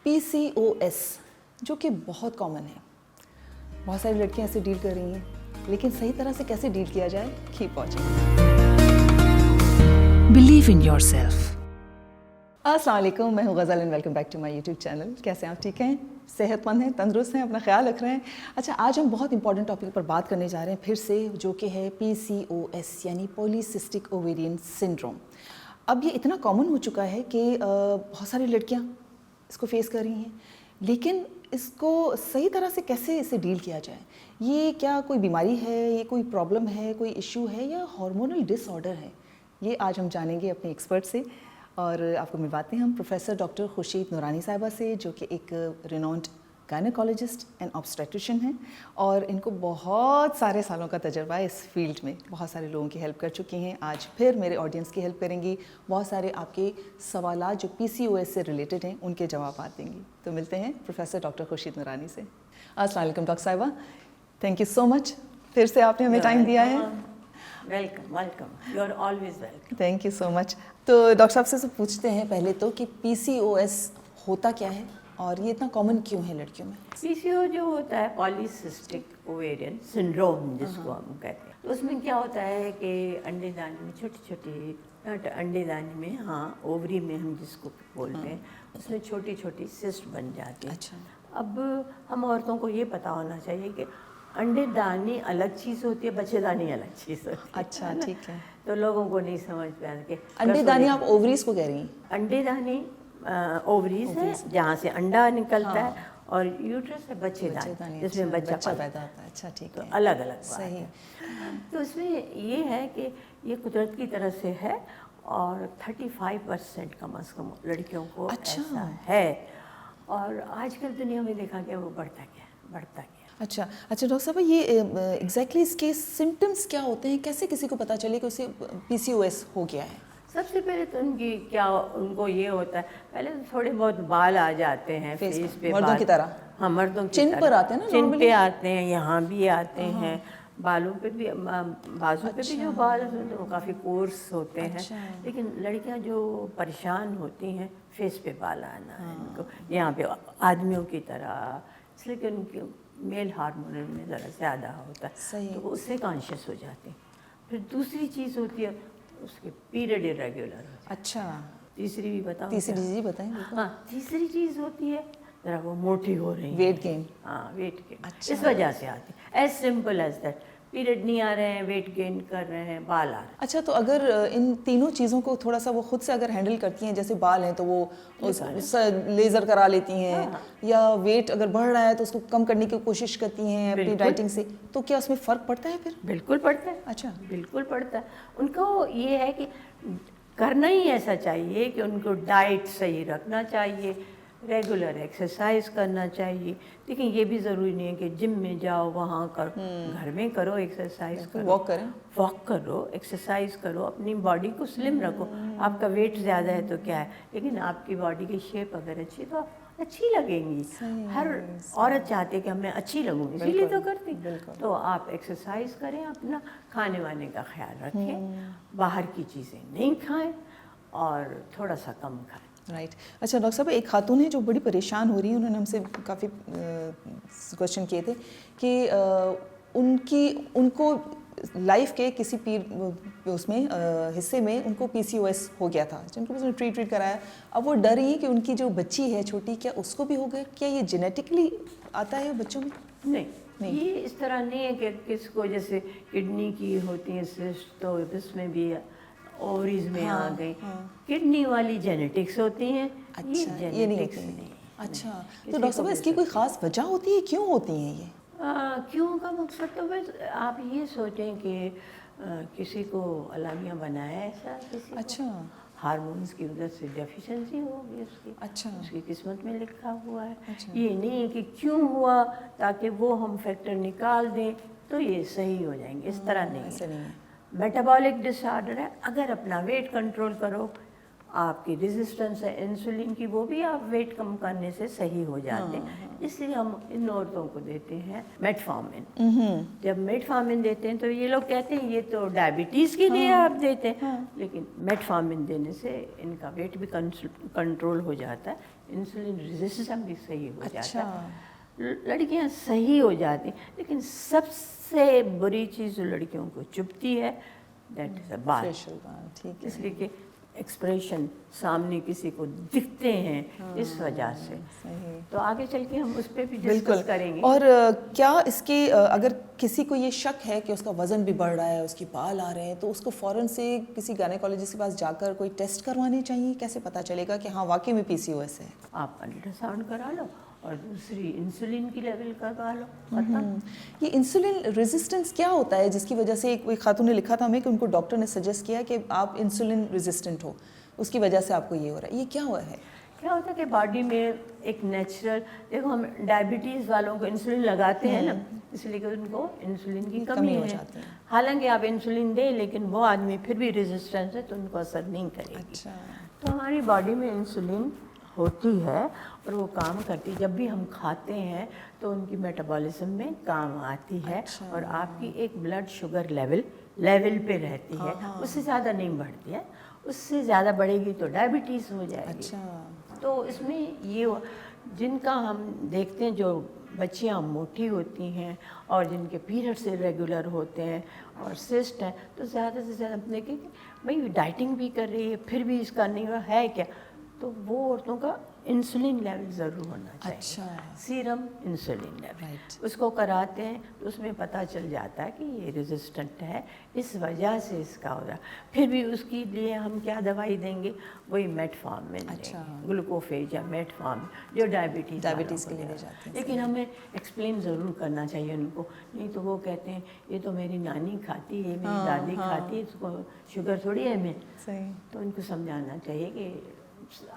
PCOS جو کہ بہت کامن ہے, بہت ساری لڑکیاں ایسے ڈیل کر رہی ہیں, لیکن صحیح طرح سے کیسے ڈیل کیا جائے, keep watching. Believe in yourself. السلام علیکم, میں ہوں Ghazal and welcome back to my YouTube channel. کیسے ہیں آپ؟ ٹھیک ہیں, صحت مند ہیں, تندرست ہیں, اپنا خیال رکھ رہے ہیں. اچھا, آج ہم بہت امپورٹنٹ ٹاپک پر بات کرنے جا رہے ہیں پھر سے, جو کہ ہے PCOS یعنی پولی سسٹک اوویرین سنڈروم. اب یہ اتنا کامن ہو چکا ہے کہ بہت ساری لڑکیاں اس کو فیس کر رہی ہیں, لیکن اس کو صحیح طرح سے کیسے اسے ڈیل کیا جائے. یہ کیا کوئی بیماری ہے, یہ کوئی پرابلم ہے, کوئی ایشو ہے, یا ہارمونل ڈس آرڈر ہے؟ یہ آج ہم جانیں گے اپنے ایکسپرٹ سے, اور آپ کو ملواتے ہیں ہم پروفیسر ڈاکٹر خورشید نورانی صاحبہ سے, جو کہ ایک رینونڈ گائنیکالوجسٹ اینڈ آبسٹریٹیشین ہیں, اور ان کو بہت سارے سالوں کا تجربہ ہے اس فیلڈ میں, بہت سارے لوگوں کی ہیلپ کر چکی ہیں. آج پھر میرے آڈینس کی ہیلپ کریں گی, بہت سارے آپ کے سوالات جو PCOS سے ریلیٹڈ ہیں ان کے جوابات دیں گی. تو ملتے ہیں پروفیسر ڈاکٹر خورشید نورانی سے. السلام علیکم ڈاکٹر صاحبہ, تھینک یو سو مچ, پھر سے آپ نے ہمیں ٹائم دیا ہے. Welcome welcome, you are always welcome. Thank you so much. تو ڈاکٹر صاحب سے پوچھتے ہیں پہلے تو کہ PCOS ہوتا کیا ہے اور یہ اتنا کامن کیوں ہے لڑکیوں میں؟ PCO جو ہوتا ہے پالی سسٹک اوویرین سنڈروم جس کو ہم کہتے ہیں, تو اس میں کیا ہوتا ہے کہ انڈے دانے میں چھوٹی چھوٹی انڈے دانے میں, ہاں اووری میں ہم جس کو بولتے ہیں, اس میں چھوٹی چھوٹی سسٹ بن جاتی ہیں. اچھا. اب ہم عورتوں کو یہ پتہ ہونا چاہیے کہ انڈے دانی الگ چیز ہوتی ہے, بچے دانی الگ چیز ہوتی ہے. اچھا, ٹھیک ہے. تو لوگوں کو نہیں سمجھ پہ آتا کہ انڈے دانی آپ اووریز کو کہہ رہی ہیں؟ انڈے دانی اووریز ہے جہاں سے انڈا نکلتا ہے, اور یوٹرس ہے بچے دانی جس میں بچہ پیدا ہوتا ہے. اچھا, ٹھیک ہے. الگ الگ صحیح. تو اس میں یہ ہے کہ یہ قدرت کی طرف سے ہے, اور 35% کم از کم لڑکیوں کو ایسا ہے, اور آج کل دنیا میں دیکھا گیا وہ بڑھتا گیا. اچھا ڈاکٹر صاحب, یہ ایگزیکٹلی اس کے سمٹمس کیا ہوتے ہیں, کیسے کسی کو پتہ چلے کہ اسے PCOS ہو گیا ہے؟ سب سے پہلے تو ان کو یہ ہوتا ہے, پہلے تو تھوڑے بہت بال آ جاتے ہیں فیس پہ, مردوں کی طرح. ہاں, مردوں کی چن پر آتے ہیں نا, چن پہ آتے ہیں, یہاں بھی آتے ہیں, بالوں پہ بھی, بازو پہ بھی جو بال ہوتے ہیں وہ کافی کورس ہوتے ہیں. لیکن لڑکیاں جو پریشان ہوتی ہیں فیس پہ بال آنا ہے ان کو, یہاں پہ آدمیوں کی طرح, اس لیے کہ ان کے میل ہارمون میں ذرا زیادہ ہوتا ہے, تو وہ اس سے کانشیس ہو جاتے ہیں. پھر دوسری چیز ہوتی ہے اس کے پیریڈ ارریگولر. اچھا, تیسری بھی بتاؤں؟ تیسری چیز بتائیں. ہاں, تیسری چیز ہوتی ہے ذرا وہ موٹی ہو رہی ہے, ویٹ گین. ہاں, ویٹ گین. اس وجہ سے آتی ہے, as simple as that. Period نہیں آ رہے ہیں, ویٹ گین کر رہے ہیں, بال آ رہے ہیں. اچھا, تو اگر ان تینوں چیزوں کو تھوڑا سا وہ خود سے اگر ہینڈل کرتی ہیں, جیسے بال ہیں تو وہ لیزر کرا لیتی ہیں, یا ویٹ اگر بڑھ رہا ہے تو اس کو کم کرنے کی کوشش کرتی ہیں اپنی ڈائٹنگ سے, تو کیا اس میں فرق پڑتا ہے پھر؟ بالکل پڑتا ہے. اچھا, بالکل پڑتا ہے. ان کو یہ ہے کہ کرنا ہی ایسا چاہیے کہ ان کو ڈائٹ صحیح رکھنا چاہیے, ریگولر ایکسرسائز کرنا چاہیے. لیکن یہ بھی ضروری نہیں ہے کہ جم میں جاؤ, وہاں کرو, گھر میں کرو, ایکسرسائز کرو, واک کرو, ایکسرسائز کرو, اپنی باڈی کو سلم رکھو. آپ کا ویٹ زیادہ ہے تو کیا ہے, لیکن آپ کی باڈی کی شیپ اگر اچھی تو آپ اچھی لگیں گی. ہر عورت چاہتے کہ میں اچھی لگوں گی, اسی لیے تو کرتی. تو آپ ایکسرسائز کریں, اپنا کھانے وانے کا خیال رکھیں, باہر کی چیزیں نہیں کھائیں, اور تھوڑا سا کم کھائیں. رائٹ. اچھا ڈاکٹر صاحب, ایک خاتون ہے جو بڑی پریشان ہو رہی ہیں, انہوں نے ہم سے کافی کوشچن کیے تھے کہ ان کو لائف کے کسی اس میں حصے میں ان کو PCOS ہو گیا تھا, جن کو اس نے ٹریٹ کرایا. اب وہ ڈر رہی ہے کہ ان کی جو بچی ہے چھوٹی, کیا اس کو بھی ہو گیا, کیا یہ جینیٹکلی آتا ہے بچوں میں؟ نہیں, یہ اس طرح نہیں ہے کہ کس کو, جیسے کڈنی کی ہوتی ہے سسٹ تو اس میں بھی اووریز میں آ گئی. کڈنی والی جینیٹکس ہوتی ہیں, یہ جینیٹکس نہیں. اچھا, تو ڈاکٹر صاحب اس کی کوئی خاص وجہ ہوتی ہے, کیوں ہوتی ہیں یہ؟ کیوں کا مقصد تو بس آپ یہ سوچیں کہ کسی کو اللہ میاں بنایا ایسا, کسی اچھا, ہارمونس کی وجہ سے ڈیفیشنسی ہوگی اس کی. اچھا, اس کی قسمت میں لکھا ہوا ہے. یہ نہیں کہ کیوں ہوا تاکہ وہ ہم فیکٹر نکال دیں تو یہ صحیح ہو جائیں گے, اس طرح نہیں ہے. میٹابولک ڈس آرڈر ہے, اگر اپنا ویٹ کنٹرول کرو, آپ کی ریزسٹنس ہے انسولین کی وہ بھی آپ ویٹ کم کرنے سے صحیح ہو جاتے ہیں. اس لیے ہم ان عورتوں کو دیتے ہیں میٹفارمن. جب میٹفارمن دیتے ہیں تو یہ لوگ کہتے ہیں یہ تو ڈائبٹیز کے لیے آپ دیتے ہیں, لیکن میٹفارمن دینے سے ان کا ویٹ بھی کنٹرول ہو جاتا ہے, انسولین ریزسٹنس بھی صحیح ہو جاتا ہے, لڑکیاں صحیح ہو جاتی ہیں. لیکن سب سے بری چیز جو لڑکیوں کو چبھتی ہے دیٹ از اے بال, اس لیے کہ ایکسپریشن سامنے کسی کو دکھتے ہیں اس وجہ سے. تو آگے چل کے ہم اس پہ بھی ڈسکس کریں گے. اور کیا اس کے اگر کسی کو یہ شک ہے کہ اس کا وزن بھی بڑھ رہا ہے, اس کے بال آ رہے ہیں, تو اس کو فوراً سے کسی گائنیکالوجسٹ کے پاس جا کر کوئی ٹیسٹ کروانی چاہیے؟ کیسے پتہ چلے گا کہ ہاں واقعی میں پی سی او ایس ہے؟ آپ الٹرا ساؤنڈ کرا لو اور دوسری انسولین کی لیول کروا لو. یہ انسولین ریزسٹنس کیا ہوتا ہے جس کی وجہ سے ایک خاتون نے لکھا تھا ہمیں کہ ان کو ڈاکٹر نے سجیسٹ کیا کہ آپ انسولین ریزسٹنٹ ہو, اس کی وجہ سے آپ کو یہ ہو رہا ہے, یہ کیا ہوا ہے؟ کیا ہوتا ہے کہ باڈی میں ایک نیچرل, دیکھو ہم ڈائبٹیز والوں کو انسولین لگاتے ہیں نا, اس لیے کہ ان کو انسولین کی کمی ہو ہے. جاتی ہے. حالانکہ آپ انسولین دیں لیکن وہ آدمی پھر بھی ریزسٹنس ہے تو ان کو اثر نہیں کرے گی. تو ہماری باڈی میں انسولین ہوتی ہے اور وہ کام کرتی ہے. جب بھی ہم کھاتے ہیں تو ان کی میٹابولزم میں کام آتی ہے, اور آپ کی ایک بلڈ شوگر لیول پہ رہتی ہے, اس سے زیادہ نہیں بڑھتی ہے. اس سے زیادہ بڑھے گی تو ڈائبٹیز ہو جائے گی. تو اس میں یہ جن کا ہم دیکھتے ہیں جو بچیاں موٹی ہوتی ہیں اور جن کے پیریڈ سے ریگولر ہوتے ہیں اور سسٹ ہیں, تو زیادہ سے زیادہ ہم دیکھیں کہ بھائی ڈائٹنگ بھی کر رہی ہے پھر بھی اس کا نہیں ہوا ہے کیا, تو وہ عورتوں کا انسولین لیول ضرور ہونا چاہیے. سیرم انسولین لیول اس کو کراتے ہیں تو اس میں پتہ چل جاتا ہے کہ یہ ریزسٹنٹ ہے, اس وجہ سے اس کا ہو رہا. پھر بھی اس کے لیے ہم کیا دوائی دیں گے, وہی میٹفارمن دیں گے, گلوکوفیج یا میٹفارمن جو ڈائبٹیز کے لیے دے جاتے ہیں. لیکن ہمیں ایکسپلین ضرور کرنا چاہیے ان کو, نہیں تو وہ کہتے ہیں یہ تو میری نانی کھاتی ہے, میری دادی کھاتی ہے, اس کو شوگر تھوڑی ہے. میں تو ان کو سمجھانا چاہیے کہ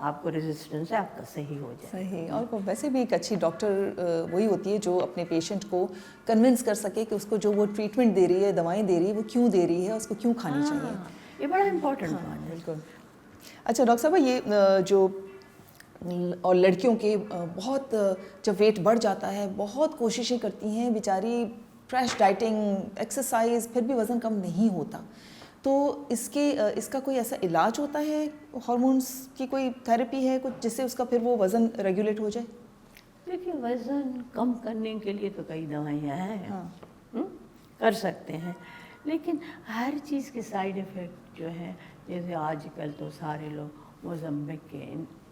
آپ کو ریزسٹنس ہے, آپ کا صحیح ہو جائے. صحیح. اور ویسے بھی ایک اچھی ڈاکٹر وہی ہوتی ہے جو اپنے پیشنٹ کو کنونس کر سکے کہ اس کو جو وہ ٹریٹمنٹ دے رہی ہے, دوائیں دے رہی ہے, وہ کیوں دے رہی ہے, اس کو کیوں کھانی چاہیے. یہ بڑا امپورٹنٹ بات ہے. بالکل. اچھا ڈاکٹر صاحبہ, یہ جو اور لڑکیوں کے بہت جب ویٹ بڑھ جاتا ہے بہت کوششیں کرتی ہیں بیچاری, فریش ڈائٹنگ, ایکسرسائز, پھر بھی وزن کم نہیں ہوتا, تو اس کا کوئی ایسا علاج ہوتا ہے, ہارمونس کی کوئی تھیراپی ہے کچھ جس سے اس کا پھر وہ وزن ریگولیٹ ہو جائے؟ دیکھیے وزن کم کرنے کے لیے تو کئی دوائیاں ہیں, کر سکتے ہیں, لیکن ہر چیز کے سائیڈ افیکٹ جو ہیں, جیسے آج کل تو سارے لوگ موزمبک کے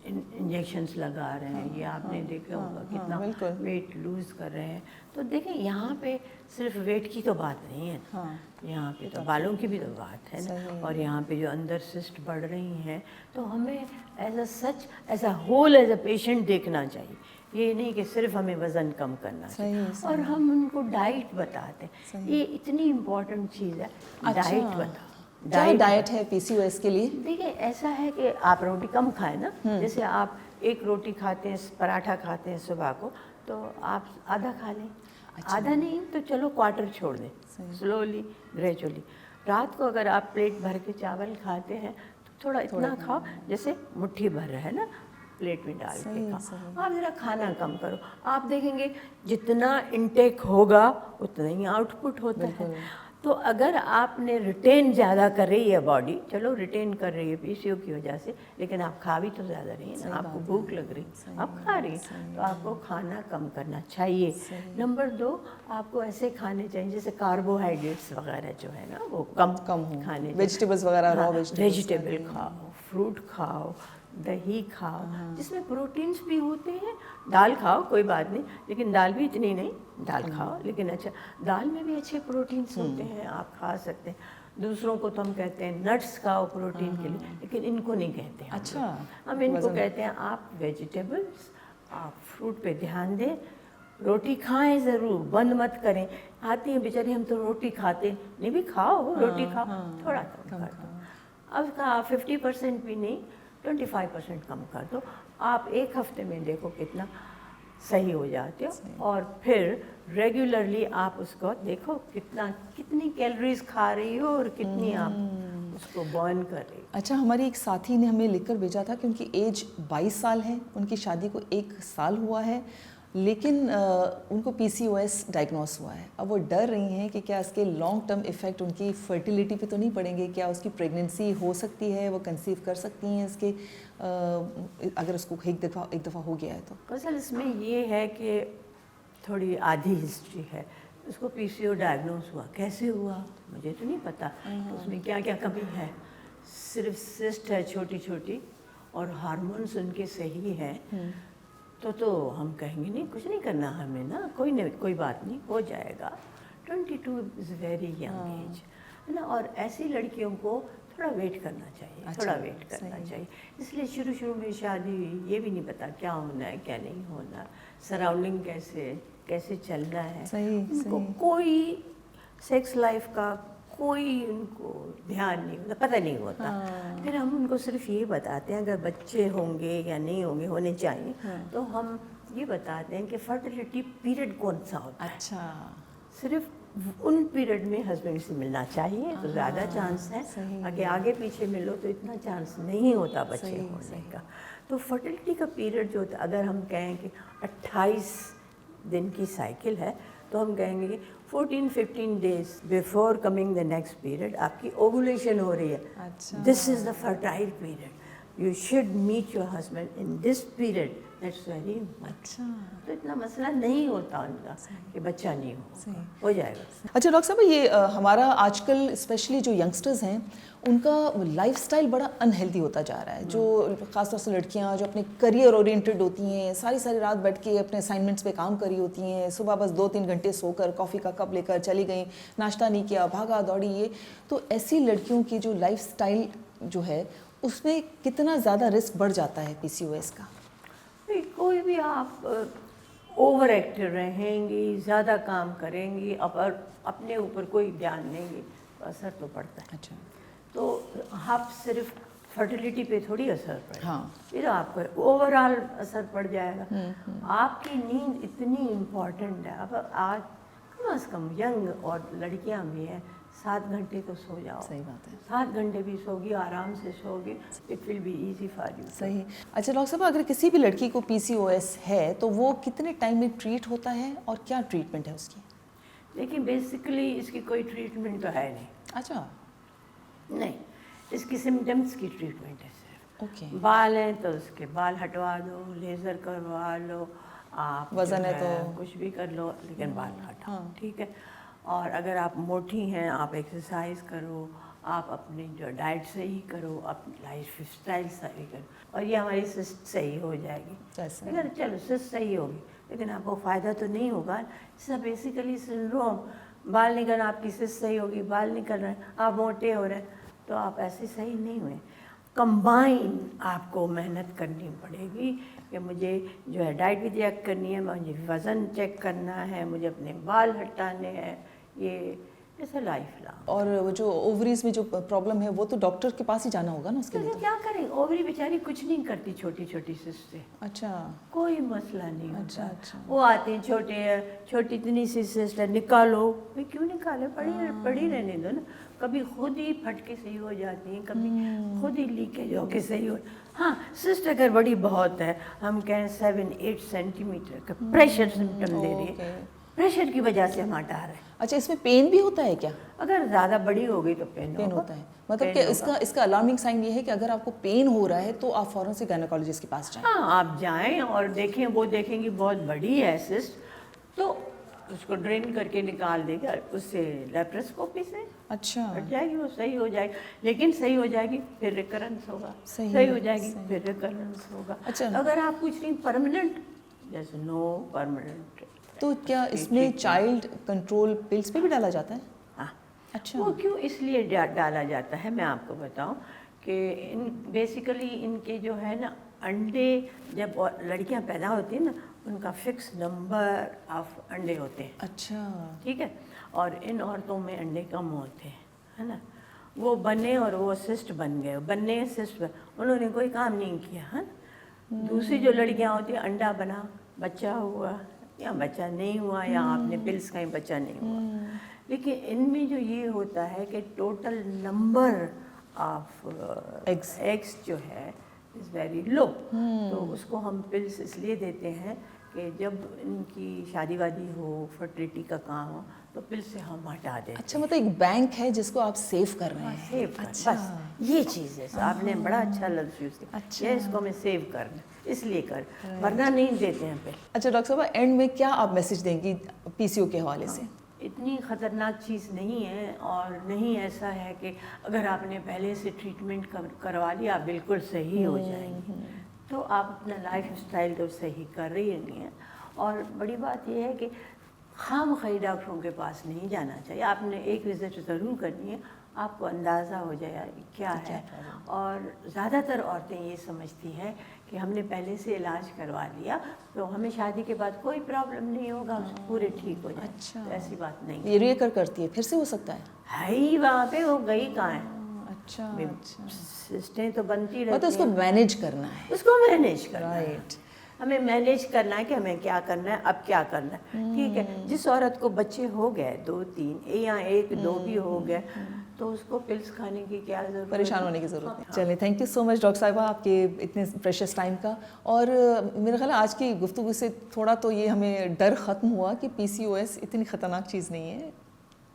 انجیکشنس لگا رہے ہیں, یہ آپ نے دیکھا ہوگا کتنا ویٹ لوز کر رہے ہیں. تو دیکھیں یہاں پہ صرف ویٹ کی تو بات نہیں ہے, یہاں پہ تو بالوں کی بھی تو بات ہے نا, اور یہاں پہ جو اندر سسٹ بڑھ رہی ہیں, تو ہمیں as a whole as a patient دیکھنا چاہیے. یہ نہیں کہ صرف ہمیں وزن کم کرنا چاہیے, اور ہم ان کو ڈائٹ بتاتے ہیں. یہ اتنی امپورٹنٹ چیز ہے, ڈائٹ بتاؤ. کیا ڈائٹ ہے پی سی او ایس کے لیے؟ دیکھیں ایسا ہے کہ آپ روٹی کم کھائیں نا, جیسے آپ ایک روٹی کھاتے ہیں, پراٹھا کھاتے ہیں صبح کو, تو آپ آدھا کھا لیں, آدھا نہیں تو چلو کوارٹر چھوڑ دیں, سلولی گریجولی. رات کو اگر آپ پلیٹ بھر کے چاول کھاتے ہیں تو تھوڑا اتنا کھاؤ جیسے مٹھی بھر ہے نا, پلیٹ میں ڈال کے کھاؤ. آپ ذرا کھانا کم کرو, آپ دیکھیں گے جتنا انٹیک ہوگا اتنا ہی آؤٹ پٹ ہوتا ہے. تو اگر آپ نے ریٹین زیادہ کر رہی ہے باڈی, چلو ریٹین کر رہی ہے پی سی او کی وجہ سے, لیکن آپ کھا بھی تو زیادہ رہی ہیں نا, آپ کو بھوک لگ رہی, آپ کھا رہی ہیں, تو آپ کو کھانا کم کرنا چاہیے. نمبر 2, آپ کو ایسے کھانے چاہیے جیسے کاربوہائیڈریٹس وغیرہ جو ہے نا وہ کم کھانے, ویجیٹیبلس وغیرہ, را ویجیٹیبل کھاؤ, فروٹ کھاؤ, دہی کھاؤ جس میں پروٹینس بھی ہوتے ہیں. دال کھاؤ کوئی بات نہیں, لیکن دال بھی اتنی نہیں, دال کھاؤ لیکن اچھا, دال میں بھی اچھے پروٹینس ہوتے ہیں, آپ کھا سکتے ہیں. دوسروں کو تو ہم کہتے ہیں نٹس کھاؤ پروٹین کے لیے, لیکن ان کو نہیں کہتے ہیں. اچھا, ہم ان کو کہتے ہیں آپ ویجیٹیبلس, آپ فروٹ پہ دھیان دیں, روٹی کھائیں ضرور, بند مت کریں. آتی ہیں بیچاری, ہم تو روٹی کھاتے نہیں, بھی کھاؤ روٹی کھاؤ, تھوڑا کم کر دو. اب کہا 50% بھی نہیں, 25% کم کر دو. آپ ایک ہفتے میں دیکھو کتنا صحیح ہو جاتے ہو, اور پھر ریگولرلی آپ اس کو دیکھو کتنی کیلوریز کھا رہی ہو اور کتنی آپ اس کو برن کرے. اچھا, ہماری ایک ساتھی نے ہمیں لکھ کر بھیجا تھا کہ ان کی ایج 22 سال ہے, ان کی شادی کو 1 سال ہوا ہے, لیکن ان کو PCOS ڈائگنوس ہوا ہے. اب وہ ڈر رہی ہیں کہ کیا اس کے لانگ ٹرم ایفیکٹ ان کی فرٹیلیٹی پہ تو نہیں پڑیں گے, کیا اس کی پریگننسی ہو سکتی ہے, وہ کنسیو کر سکتی ہیں اس کے اگر اس کو ایک دفعہ ہو گیا ہے تو. اصل اس میں یہ ہے کہ تھوڑی آدھی ہسٹری ہے. اس کو PCO ڈائگنوز ہوا, کیسے ہوا مجھے تو نہیں پتا, اس میں کیا کیا کمی ہے. صرف سسٹ ہے چھوٹی چھوٹی اور ہارمونس ان کے صحیح ہیں تو ہم کہیں گے نہیں, کچھ نہیں کرنا ہمیں نا, کوئی بات نہیں, ہو جائے گا. 22 از ویری ینگ ایج ہے نا. اور ایسی لڑکیوں کو تھوڑا ویٹ کرنا چاہیے, تھوڑا ویٹ کرنا چاہیے. اس لیے شروع میں شادی ہوئی, یہ بھی نہیں پتا کیا ہونا ہے کیا نہیں ہونا, سراؤنڈنگ کیسے چلنا ہے. ان کو کوئی سیکس لائف کا کوئی ان کو دھیان نہیں ہوتا, پتہ نہیں ہوتا. پھر ہم ان کو صرف یہ بتاتے ہیں اگر بچے ہوں گے یا نہیں ہوں گے, ہونے چاہیے, تو ہم یہ بتاتے ہیں کہ فرٹیلیٹی پیریڈ کون سا ہوتا ہے. اچھا, صرف ان پیریڈ میں ہسبینڈ سے ملنا چاہیے تو زیادہ چانس ہے. آگے پیچھے ملو تو اتنا چانس نہیں ہوتا بچے ہونے کا. تو فرٹیلیٹی کا پیریڈ جو ہوتا ہے, اگر ہم کہیں کہ 28 دن کی سائیکل ہے تو ہم کہیں گے کہ 14-15 days before coming the next period آپ کی اووولیشن ہو رہی ہے. This is the fertile period. You should meet your husband in this period. That's very much. تو اتنا مسئلہ نہیں ہوتا ان کا کہ بچہ نہیں ہو جائے گا. اچھا ڈاکٹر صاحب, یہ ہمارا آج کل اسپیشلی جو ینگسٹرز ہیں ان کا لائف سٹائل بڑا انہیلدی ہوتا جا رہا ہے. جو خاص طور سے لڑکیاں جو اپنے کریئر اورینٹڈ ہوتی ہیں, ساری رات بیٹھ کے اپنے اسائنمنٹس پہ کام کری ہوتی ہیں, صبح بس 2-3 گھنٹے سو کر کافی کا کپ لے کر چلی گئیں, ناشتہ نہیں کیا, بھاگا دوڑی. یہ تو ایسی لڑکیوں کی جو لائف سٹائل جو ہے اس میں کتنا زیادہ رسک بڑھ جاتا ہے PCOS کا؟ کوئی بھی آپ اوور ایکٹیو رہیں گی, زیادہ کام کریں گی, اور اپنے اوپر کوئی دھیان دیں گی تو اثر تو پڑتا ہے. اچھا, تو آپ صرف فرٹیلیٹی پہ تھوڑی اثر پڑے, ہاں, پھر آپ کو اوور آل اثر پڑ جائے گا. آپ کی نیند اتنی امپورٹنٹ ہے. اب آج کم از کم ینگ اور لڑکیاں بھی ہیں, 7 گھنٹے تو سو جاؤ. صحیح بات ہے, 7 گھنٹے بھی سوگی, آرام سے سوگی, it will be easy for you. صحیح. اچھا ڈاکٹر صاحب, اگر کسی بھی لڑکی کو PCOS ہے تو وہ کتنے ٹائم میں ٹریٹ ہوتا ہے اور کیا ٹریٹمنٹ ہے اس کی؟ لیکن بیسیکلی اس کی کوئی ٹریٹمنٹ تو ہے نہیں. اچھا, نہیں, اس کی سمٹمس کی ٹریٹمنٹ ہے صرف. اوکے, بال ہیں تو اس کے بال ہٹوا دو, لیزر کروا لو, آپ وزن ہے تو کچھ بھی کر لو, لیکن بال ہٹاؤ, ٹھیک ہے. اور اگر آپ موٹی ہیں, آپ ایکسرسائز کرو, آپ اپنی جو ڈائٹ صحیح کرو, اپنی لائف اسٹائل صحیح کرو, اور یہ ہماری سسٹ صحیح ہو جائے گی. اگر چلو سسٹ صحیح ہوگی لیکن آپ کو فائدہ تو نہیں ہوگا. اس کا بیسیکلی سنڈروم, بال نکل, آپ کی سسٹ صحیح ہوگی, بال نکل رہے ہیں, آپ موٹے ہو رہے ہیں, تو آپ ایسے صحیح نہیں ہوئے. کمبائن آپ کو محنت کرنی پڑے گی کہ مجھے جو ہے ڈائٹ بھی چیک کرنی ہے, مجھے وزن چیک کرنا ہے, مجھے اپنے بال ہٹانے ہیں, یہ ایسا لائف لانگ. اور وہ جو اووریز میں جو پرابلم ہے وہ تو ڈاکٹر کے پاس ہی جانا ہوگا نا اس کے لیے. کیا کریں, اووری بیچاری کچھ نہیں کرتی, چھوٹی چھوٹی سسٹ سے. اچھا, کوئی مسئلہ نہیں ہوتا. اچھا, وہ آتے ہیں چھوٹی اتنی سی سسٹ ہے, نکالو. بھائی کیوں نکالے, پڑی رہنے دو نا. کبھی خود ہی پھٹ کے صحیح ہو جاتی ہیں, کبھی خود ہی لیکیج ہو کے صحیح ہو. ہاں, سسٹ اگر بڑی بہت ہے, ہم کہیں 7-8 سینٹی میٹر کا پریشر سمٹم دے رہی ہے, پریشر کی وجہ سے ہم ہٹا رہے ہیں. اچھا, اس میں پین بھی ہوتا ہے کیا؟ اگر زیادہ بڑی ہو گئی تو پین ہوتا ہے. مطلب کہ اس کا الارمنگ سائن یہ ہے کہ اگر آپ کو پین ہو رہا ہے تو آپ فوراً سے گائنیکالوجسٹ کے پاس جائیں. ہاں, آپ جائیں اور دیکھیں, وہ دیکھیں گی بہت بڑی ہے سسٹ, تو اس کو ڈرین کر کے نکال دے گا, اس سے لیپروسکوپی سے اچھا ہٹ جائے گی, وہ صحیح ہو جائے گی. لیکن صحیح ہو جائے گی پھر ریکرنس ہوگا, صحیح ہو جائے گی پھر ریکرنس ہوگا. اچھا, اگر آپ کچھ نہیں پرماننٹ, جیسے نو پرماننٹ. تو کیا اس میں چائلڈ کنٹرول پلس پہ بھی ڈالا جاتا ہے؟ ہاں. اچھا, وہ کیوں اس لیے ڈالا جاتا ہے, میں آپ کو بتاؤں کہ بیسیکلی ان کے جو ہے نا انڈے, جب لڑکیاں پیدا ہوتی ہیں نا, ان کا فکس نمبر آف انڈے ہوتے ہیں. اچھا, ٹھیک ہے. اور ان عورتوں میں انڈے کم ہوتے ہیں, ہے نا. وہ بنے اور وہ سسٹ بن گئے, بننے سسٹ بن, انہوں نے کوئی کام نہیں کیا, ہے نا. دوسری جو لڑکیاں ہوتی ہیں, انڈا بنا, بچہ ہوا یا بچہ نہیں ہوا, یا آپ نے پلس کہیں بچہ نہیں ہوا. لیکن ان میں جو یہ ہوتا ہے کہ total number of Eggs. Eggs جو ہے از ویری لو. تو اس کو ہم پلس اس لیے دیتے ہیں کہ جب ان کی شادی وادی ہو, فرٹیلٹی کا کام ہو, تو پل سے ہم ہٹا دیتے ہیں. اچھا مطلب ایک بینک ہے جس کو آپ سیو کر رہے ہیں. سیو کر, بس یہ چیز ہے. آپ نے بڑا اچھا لفظ یوز کیا. اچھا. یہ اس کو میں سیو کرنا اس لیے کر, ورنہ نہیں دیتے ہیں پل. اچھا ڈاکٹر صاحبہ اینڈ میں کیا آپ میسج دیں گی پی سی او کے حوالے سے؟ اتنی خطرناک چیز نہیں ہے, اور نہیں ایسا ہے کہ اگر آپ نے پہلے سے ٹریٹمنٹ کروا لیا آپ بالکل صحیح ہو جائیں گے. تو آپ اپنا لائف اسٹائل تو صحیح کر رہی ہیں. اور بڑی بات یہ ہے کہ خام خواہ ڈاکٹروں کے پاس نہیں جانا چاہیے. آپ نے ایک وزٹ ضرور کرنی ہے, آپ کو اندازہ ہو جائے کیا ہے. اور زیادہ تر عورتیں یہ سمجھتی ہیں کہ ہم نے پہلے سے علاج کروا لیا تو ہمیں شادی کے بعد کوئی پرابلم نہیں ہوگا, پورے ٹھیک ہو جائیں. اچھا, ایسی بات نہیں. یہ ری کر کرتی ہے, پھر سے ہو سکتا ہے؟ ہی وہاں پہ وہ گئی کہاں ہے. اچھا سسٹیں تو بنتی رہتی ہیں, مطلب اس کو مینیج کرنا ہے. اس کو مینیج کرنا ہے. رائٹ. ہمیں مینیج کرنا ہے کہ ہمیں کیا کرنا ہے, اب کیا کرنا ہے. ٹھیک ہے, جس عورت کو بچے ہو گئے 2-3 یا 1-2 بھی ہو گئے تو اس کو پلس کھانے کی کیا ضرورت, پریشان ہونے کی ضرورت نہیں. چلیں, thank you so much doctor صاحبہ آپ کے اتنے پریشیس ٹائم کا. اور میرا خیال ہے آج کی گفتگو سے تھوڑا تو یہ ہمیں ڈر ختم ہوا کہ پی سی او ایس اتنی خطرناک چیز نہیں ہے,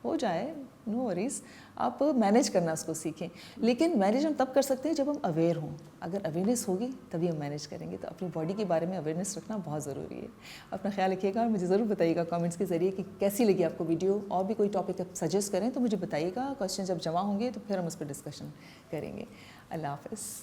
ہو جائے, نو وریز. آپ مینیج کرنا اس کو سیکھیں, لیکن مینیج ہم تب کر سکتے ہیں جب ہم اویئر ہوں. اگر اویئرنیس ہوگی تبھی ہم مینیج کریں گے. تو اپنی باڈی کے بارے میں اویئرنیس رکھنا بہت ضروری ہے. اپنا خیال رکھیے گا, اور مجھے ضرور بتائیے گا کامنٹس کے ذریعے کہ کیسی لگی آپ کو ویڈیو. اور بھی کوئی ٹاپک آپ سجیسٹ کریں تو مجھے بتائیے گا. کویشچن جب جمع ہوں گے تو پھر ہم اس پہ ڈسکشن کریں گے. اللہ حافظ.